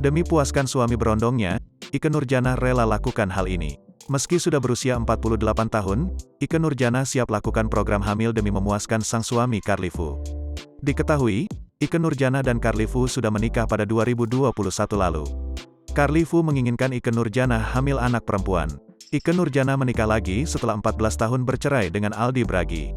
Demi puaskan suami berondongnya, Ikke Nurjanah rela lakukan hal ini. Meski sudah berusia 48 tahun, Ikke Nurjanah siap lakukan program hamil demi memuaskan sang suami Carly Foo. Diketahui, Ikke Nurjanah dan Carly Foo sudah menikah pada 2021 lalu. Carly Foo menginginkan Ikke Nurjanah hamil anak perempuan. Ikke Nurjanah menikah lagi setelah 14 tahun bercerai dengan Aldi Bragi.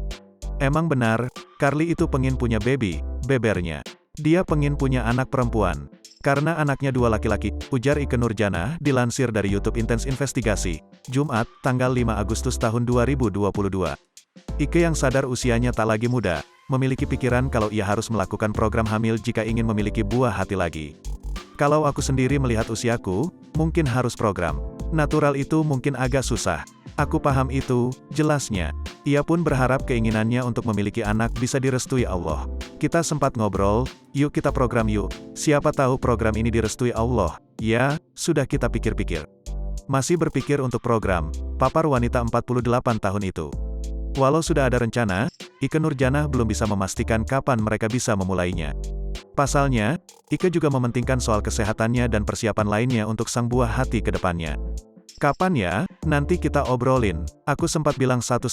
Emang benar, Carly itu pengin punya bebernya. Dia pengin punya anak perempuan. Karena anaknya 2 laki-laki, ujar Ikke Nurjanah, dilansir dari YouTube Intens Investigasi, Jumat, tanggal 5 Agustus tahun 2022. Ikke yang sadar usianya tak lagi muda, memiliki pikiran kalau ia harus melakukan program hamil jika ingin memiliki buah hati lagi. Kalau aku sendiri melihat usiaku, mungkin harus program natural itu mungkin agak susah. Aku paham itu, jelasnya. Ia pun berharap keinginannya untuk memiliki anak bisa direstui Allah. Kita sempat ngobrol, yuk kita program yuk. Siapa tahu program ini direstui Allah. Ya, sudah kita pikir-pikir. Masih berpikir untuk program, papar wanita 48 tahun itu. Walau sudah ada rencana, Ikke Nurjanah belum bisa memastikan kapan mereka bisa memulainya. Pasalnya, Ikke juga mementingkan soal kesehatannya dan persiapan lainnya untuk sang buah hati ke depannya. Kapan ya? Nanti kita obrolin. Aku sempat bilang 1-2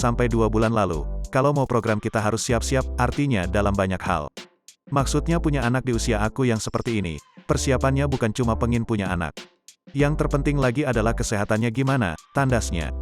bulan lalu, kalau mau program kita harus siap-siap, artinya dalam banyak hal. Maksudnya punya anak di usia aku yang seperti ini, persiapannya bukan cuma pengin punya anak. Yang terpenting lagi adalah kesehatannya gimana, tandasnya.